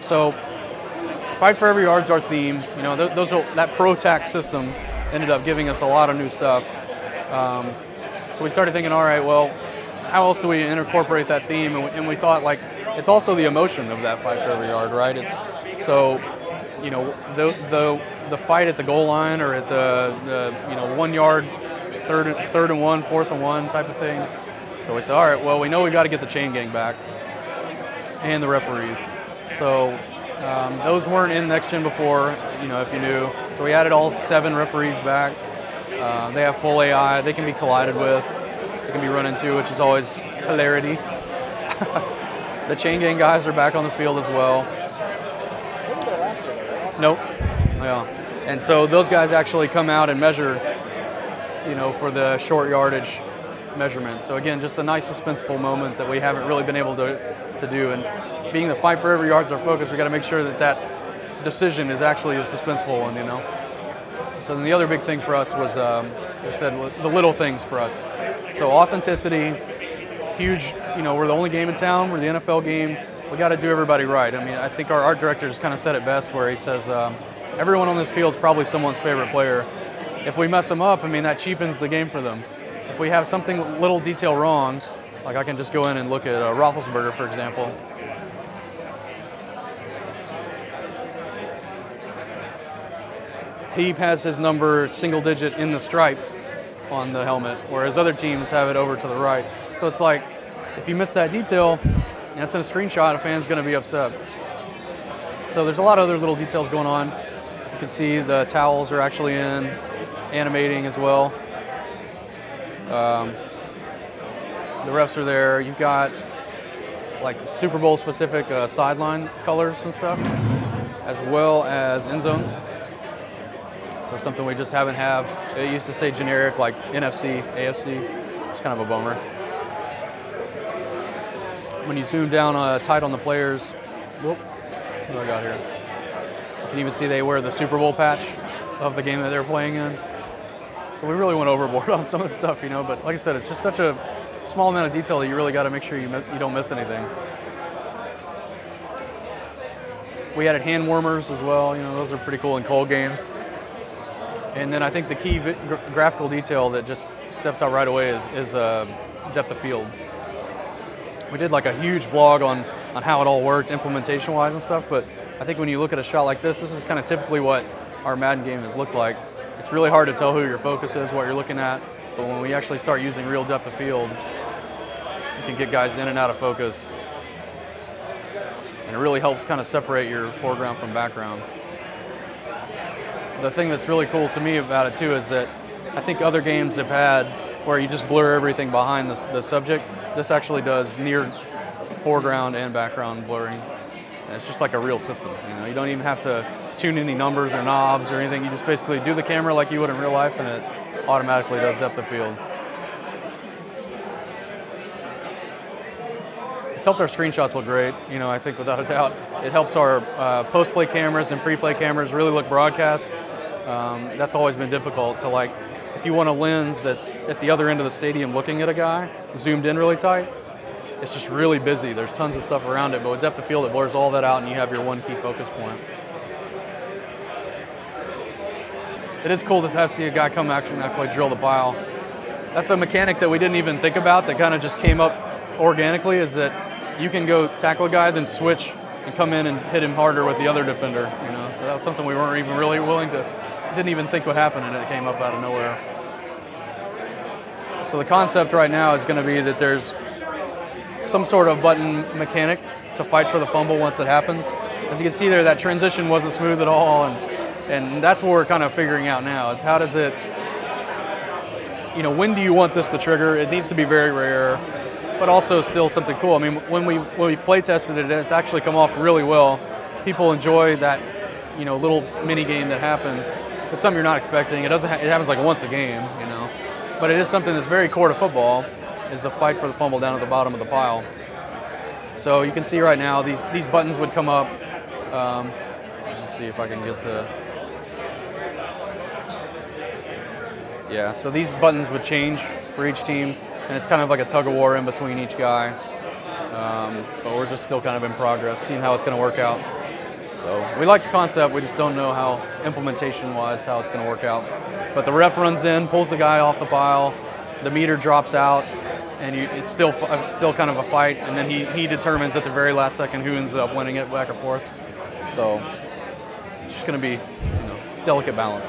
So, fight for every yard's our theme. You know, that pro tack system ended up giving us a lot of new stuff. So we started thinking, all right, well, how else do we incorporate that theme? And we thought, like, it's also the emotion of that fight for every yard, right? So, you know, the fight at the goal line or at the 1 yard, third and one, fourth and one type of thing. So we said, all right, well, we know we've got to get the chain gang back and the referees. So those weren't in Next Gen before, you know, if you knew. So we added all 7 referees back. They have full AI. They can be collided with. They can be run into, which is always hilarity. The chain gang guys are back on the field as well. Nope. Yeah. And so those guys actually come out and measure, you know, for the short yardage measurement. So again, just a nice suspenseful moment that we haven't really been able to do. And being the fight for every yard's our focus, we got to make sure that decision is actually a suspenseful one, you know. So then the other big thing for us was, I said, the little things for us. So authenticity, huge, you know, we're the only game in town, we're the NFL game, we got to do everybody right. I mean, I think our art director just kind of said it best where he says, everyone on this field is probably someone's favorite player. If we mess them up, I mean, that cheapens the game for them. If we have something, little detail wrong, like I can just go in and look at Roethlisberger, for example. He has his number single digit in the stripe on the helmet, whereas other teams have it over to the right. So it's like, if you miss that detail, and it's in a screenshot, a fan's going to be upset. So there's a lot of other little details going on. You can see the towels are actually in, animating as well. The refs are there. You've got like Super Bowl specific sideline colors and stuff, as well as end zones. So something we just haven't have. It used to say generic like NFC, AFC. It's kind of a bummer. When you zoom down tight on the players, whoop, what do I got here? You can even see they wear the Super Bowl patch of the game that they're playing in. So we really went overboard on some of the stuff, you know, but like I said, it's just such a small amount of detail that you really got to make sure you don't miss anything. We added hand warmers as well, you know, those are pretty cool in cold games. And then I think the key graphical detail that just steps out right away is depth of field. We did like a huge blog on how it all worked implementation-wise and stuff, but I think when you look at a shot like this is kind of typically what our Madden game has looked like. It's really hard to tell who your focus is, what you're looking at, but when we actually start using real depth of field, you can get guys in and out of focus. And it really helps kind of separate your foreground from background. The thing that's really cool to me about it too is that I think other games have had where you just blur everything behind the subject. This actually does near foreground and background blurring. And it's just like a real system. You know, you don't even have to tune any numbers or knobs or anything. You just basically do the camera like you would in real life and it automatically does depth of field. It's helped our screenshots look great, you know, I think without a doubt. It helps our post-play cameras and pre-play cameras really look broadcast. That's always been difficult to, like, if you want a lens that's at the other end of the stadium looking at a guy, zoomed in really tight, it's just really busy. There's tons of stuff around it, but with depth of field, it blurs all that out and you have your one key focus point. It is cool to see a guy come actually drill the pile. That's a mechanic that we didn't even think about that kind of just came up organically, is that you can go tackle a guy, then switch and come in and hit him harder with the other defender, you know. So that was something we weren't even really willing to, didn't even think would happen, and it came up out of nowhere. So the concept right now is going to be that there's some sort of button mechanic to fight for the fumble once it happens. As you can see there, that transition wasn't smooth at all, and that's what we're kind of figuring out now, is how does it, you know, when do you want this to trigger? It needs to be very rare, but also still something cool. I mean, when we play tested it, it's actually come off really well. People enjoy that, you know, little mini game that happens. It's something you're not expecting. It happens like once a game, you know. But it is something that's very core to football, is the fight for the fumble down at the bottom of the pile. So you can see right now these buttons would come up. Let me see if I can get to. Yeah, so these buttons would change for each team, and it's kind of like a tug of war in between each guy. But we're just still kind of in progress, seeing how it's going to work out. So we like the concept, we just don't know how implementation-wise how it's going to work out. But the ref runs in, pulls the guy off the pile, the meter drops out, and it's still kind of a fight, and then he determines at the very last second who ends up winning it back and forth. So it's just going to be, delicate balance.